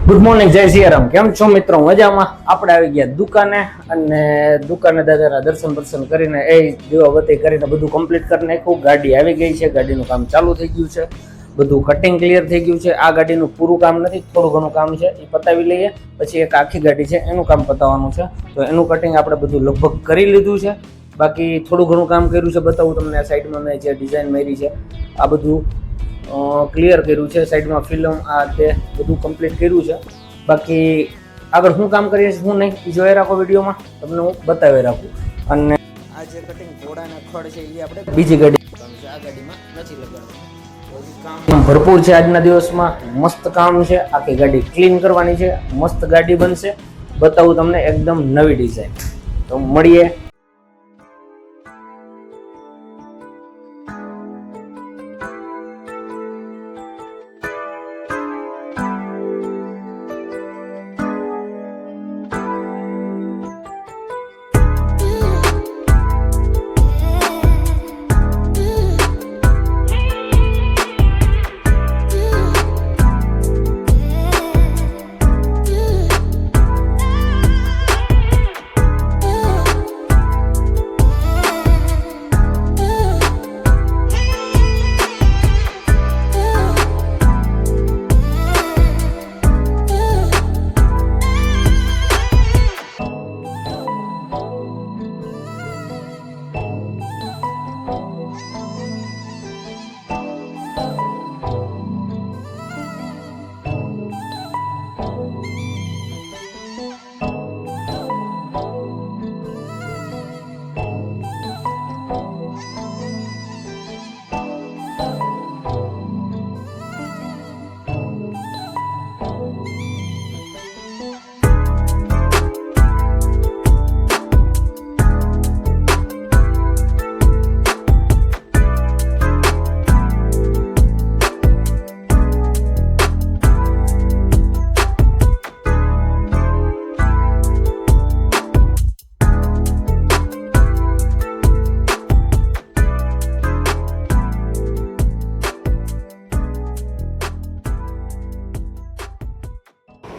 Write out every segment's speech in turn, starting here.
Good morning, જય સિયારામ. કેમ છો મિત્રો? મજામાં? આપણે આવી ગયા દુકાને અને દુકાને દાદાના દર્શન કરીને દીવાબત્તી કરીને બધું કમ્પ્લીટ કરી નાખ્યું. ગાડી આવી ગઈ છે, ગાડીનું કામ ચાલુ થઈ ગયું છે, બધું કટિંગ ક્લિયર થઈ ગયું છે. આ ગાડીનું પૂરું કામ નથી, થોડું ઘણું કામ છે, એ પતાવી લઈએ. પછી એક આખી ગાડી છે, એનું કામ પતાવવાનું છે, તો એનું કટિંગ આપણે બધું લગભગ કરી લીધું છે. બાકી થોડું ઘણું કામ કર્યું છે, બતાવું તમને. આ સાઈડમાં મેં જે ડિઝાઇન મારી છે આ બધું ક્લિયર કર્યું છે. સાઈડમાં ફિલ્મ આ તે બધું કમ્પ્લીટ કર્યું છે. બાકી આગળ શું કામ કરીએ છીએ શું નહીં એ જોઈ રાખો વિડીયોમાં, તમને હું બતાવી રાખું. અને આ જે કટિંગ ઘોડાના ખડ છે એ આપણે બીજી ગાડી આ ગાડીમાં નથી લગાડવાનું. કામ ભરપૂર છે આજના દિવસમાં, મસ્ત કામ છે. આખી ગાડી ક્લીન કરવાની છે, મસ્ત ગાડી બનશે. બતાવું તમને એકદમ નવી ડિઝાઇન. તો મળીએ.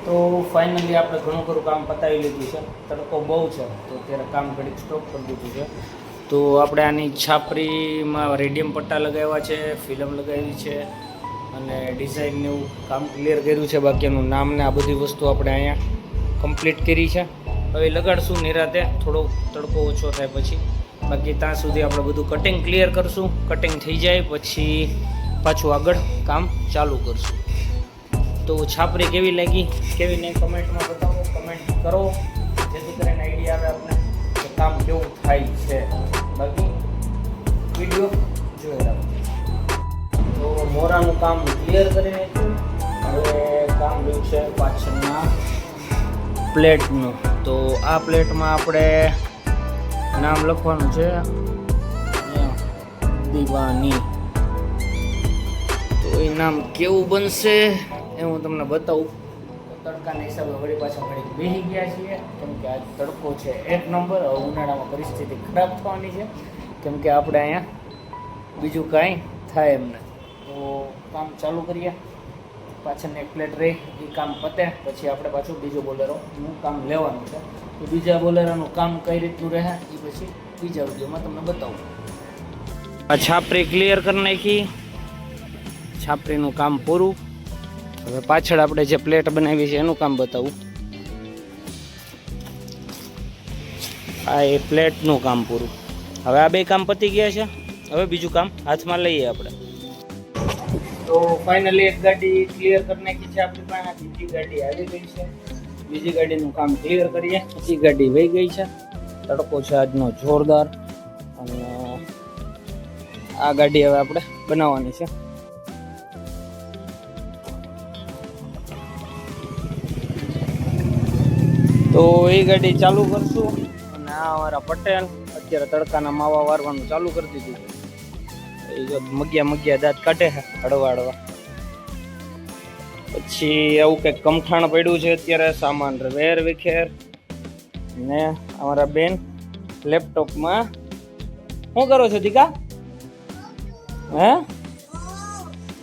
તો ફાઇનલી આપણે ઘણું ખરું કામ પતાવી લીધું છે. તડકો બહુ છે તો અત્યારે કામ ઘડીક સ્ટોપ કરી દીધું છે. તો આપણે આની છાપરીમાં રેડિયમ પટ્ટા લગાવ્યા છે, ફિલ્મ લગાવી છે અને ડિઝાઇનને એવું કામ ક્લિયર કર્યું છે. બાકીનું નામ ને આ બધી વસ્તુ આપણે અહીંયા કમ્પ્લીટ કરી છે. હવે લગાડશું નિરાતે, થોડો તડકો ઓછો થાય પછી. બાકી ત્યાં સુધી આપણે બધું કટિંગ ક્લિયર કરશું. કટિંગ થઈ જાય પછી પાછું આગળ કામ ચાલુ કરશું. તો છાપરી કેવી લાગી, કેવી નહીં કમેન્ટમાં બતાવો, કમેન્ટ કરો, જેથી કરીને આઈડિયા આવે આપણે કે કામ કેવું થાય છે. બાકી વિડીયો જોઈ રાખો. તો મોરાનું કામ ક્લિયર કરી નાખ્યું. હવે કામ રહ્યું છે પાછળના પ્લેટનું. તો આ પ્લેટમાં આપણે નામ લખવાનું છે દીવાની. તો એ નામ કેવું બનશે એ હું તમને બતાવું. તડકાના હિસાબે વળી પાછા ઘડીક બેસી ગયા છીએ, કેમ કે આજ તડકો છે એક નંબર. હવે ઉનાળામાં પરિસ્થિતિ ખરાબ થવાની છે, કેમ કે આપણે અહીંયા બીજું કાંઈ થાય એમ નથી. તો કામ ચાલુ કરીએ. પાછળની એક પ્લેટ રહી એ કામ પતે પછી આપણે પાછું બીજો બોલેરોનું કામ લેવાનું છે. તો બીજા બોલેરાનું કામ કઈ રીતનું રહે એ પછી બીજા વિડીયોમાં તમને બતાવું. આ છાપરી ક્લિયર કરી નાખી, છાપરીનું કામ પૂરું. હવે પાછળ આપણે જે પ્લેટ બનાવી છે એનું કામ બતાવું. આ એ પ્લેટનું કામ પૂરું. હવે આ બે કામ પતી ગયા છે. હવે બીજું કામ હાથમાં લઈએ આપણે. તો ફાઇનલી એક ગાડી ક્લિયર કરી નાખી છે આપણી પાસે. બીજી ગાડી આવી ગઈ છે. બીજી ગાડીનું કામ ક્લિયર કરીએ. બીજી ગાડી વહી ગઈ છે. તડકો છે આજનો જોરદાર. અને આ ગાડી હવે આપણે બનાવવાની છે. તો એ ગાડી ચાલુ કરશું. અને આ અમારા પટેલ અત્યારે તડકાના માવા વારવાનું ચાલુ કરી દીધું છે. એ જો મગ્યા દાંત કાઢે છે હળવા. પછી આવું કંઈક કમઠાણ પડ્યું છે અત્યારે, સામાન વેર વિખેર. ને અમારા બેન લેપટોપમાં શું કરો છો દીકા? હે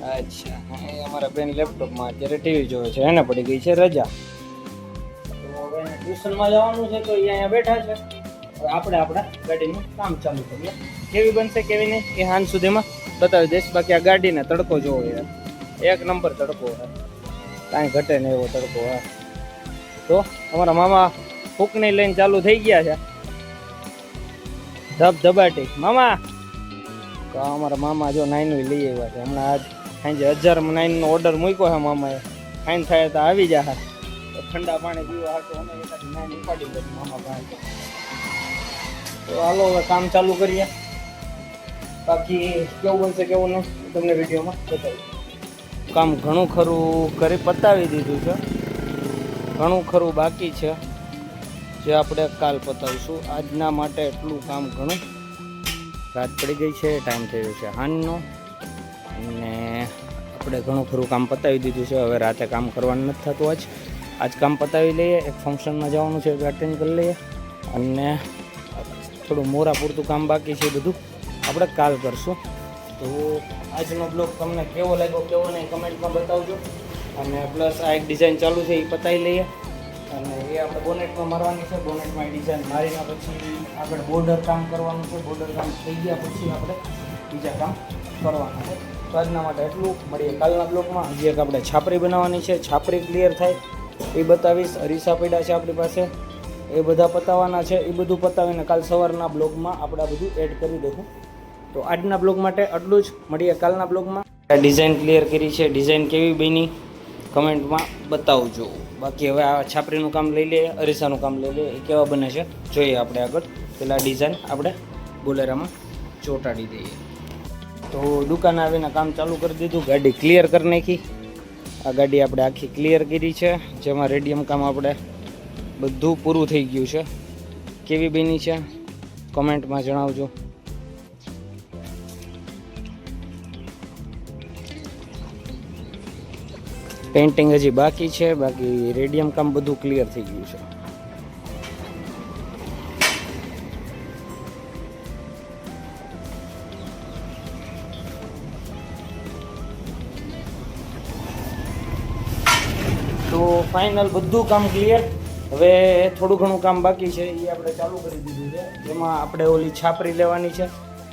અચ્છા, એ અમારા બેન લેપટોપમાં અત્યારે ટીવી જોવે છે, એને પડી ગઈ છે રજા. તો હવે ટ્યુશનમાં જવાનું છે તો એ અહીંયા બેઠા છે. હવે આપણે આપણા ગાડીનું કામ ચાલુ કરીએ. કેવી બનશે કેવી નહીં એ હાન સુધીમાં બતાવી દઈશ. બાકી આ ગાડીને તડકો જોવો યાર, એક નંબર તડકો હોય, કાંઈ ઘટે નહીં એવો તડકો હોય. તો અમારા મામા ફૂકની લઈને ચાલુ થઈ ગયા છે, ધબધબાટી. મામા તો અમારા મામા જો નાઈનું લઈ આવ્યા છે હમણાં. આજ સાંજે 1000 નાઈનનો ઓર્ડર મૂક્યો છે મામાએ. ફાઇન થાય તો આવી જાય. તો ઠંડા પાણી પીવા હાટું અમે એકાદી નાઈન ઉપાડી લઈએ મામા પાસે. તો હાલો હવે કામ ચાલુ કરીએ. બાકી કેવું બનશે કેવું નહીં તમને વિડીયોમાં બતાવીશ. કામ ઘણું ખરું કરી પતાવી દીધું છે, ઘણું ખરું બાકી છે જે આપણે કાલ પતાવીશું. આજના માટે એટલું કામ ઘણું. રાત પડી ગઈ છે, ટાઈમ થઈ ગયો છે હાનનો, અને આપણે ઘણું ખરું કામ પતાવી દીધું છે. હવે રાતે કામ કરવાનું નથી થતું. આજ કામ પતાવી લઈએ. એક ફંક્શનમાં જવાનું છે, અટેન્ડ કરી લઈએ, અને થોડું મોરા પૂરતું કામ બાકી છે, બધું આપણે કાલ કરશું. તો આજનો બ્લોગ તમને કેવો લાગ્યો કેવો નહીં કમેન્ટમાં બતાવજો. અને પ્લસ આ એક ડિઝાઇન ચાલુ છે એ પતાવી લઈએ, અને એ આપણે બોનેટમાં મારવાની છે. બોનેટમાં એ ડિઝાઇન મારીને પછી આપણે બોર્ડર કામ કરવાનું છે. બોર્ડર કામ થઈ ગયા પછી આપણે બીજા કામ કરવાના છે. તો આજના માટે એટલું. મળીએ કાલના બ્લોગમાં. હજી એક આપણે છાપરી બનાવવાની છે, છાપરી ક્લિયર થાય એ બતાવીશ. અરીસા પડ્યા છે આપણી પાસે, એ બધા પતાવવાના છે. એ બધું પતાવીને કાલ સવારના બ્લોગમાં આપણે બધું એડ કરી દઈશું. તો આજના બ્લોગ માટે આટલું જ. મળીએ કાલના બ્લોગમાં. ડિઝાઇન ક્લિયર કરી છે, ડિઝાઇન કેવી બની કમેન્ટમાં બતાવજો. બાકી હવે આ છાપરીનું કામ લઈ લઈએ, અરીસાનું કામ લઈ લઈએ, એ કેવા બને છે જોઈએ આપણે આગળ. પેલા ડિઝાઇન આપણે બોલેરામાં ચોંટાડી દઈએ. તો દુકાને આવીને કામ ચાલુ કરી દીધું, ગાડી ક્લિયર કરી નાખી. આ ગાડી આપણે આખી ક્લિયર કરી છે, જેમાં રેડિયમ કામ આપણે બધું પૂરું થઈ ગયું છે. કેવી બની છે કમેન્ટમાં જણાવજો. પેઇન્ટિંગ હજી બાકી છે, બાકી રેડિયમ કામ બધું ક્લિયર થઈ ગયું છે. તો ફાઇનલ બધું કામ ક્લિયર. હવે થોડું ઘણું કામ બાકી છે એ આપણે ચાલુ કરી દીધું છે. એમાં આપણે ઓલી છાપરી લેવાની છે,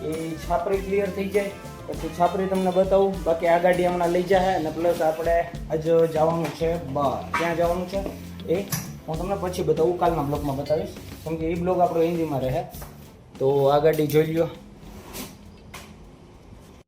એ છાપરી ક્લિયર થઈ જાય પછી છાપરી તમને બતાવું. બાકી આ ગાડી હમણાં લઈ જાય, અને પ્લસ આપણે આજે જવાનું છે બહાર. ક્યાં જવાનું છે એ હું તમને પછી બતાવું, કાલના બ્લોગમાં બતાવીશ, કેમ કે એ બ્લોગ આપણો હિન્દીમાં રહે. તો આ ગાડી જોઈ લો.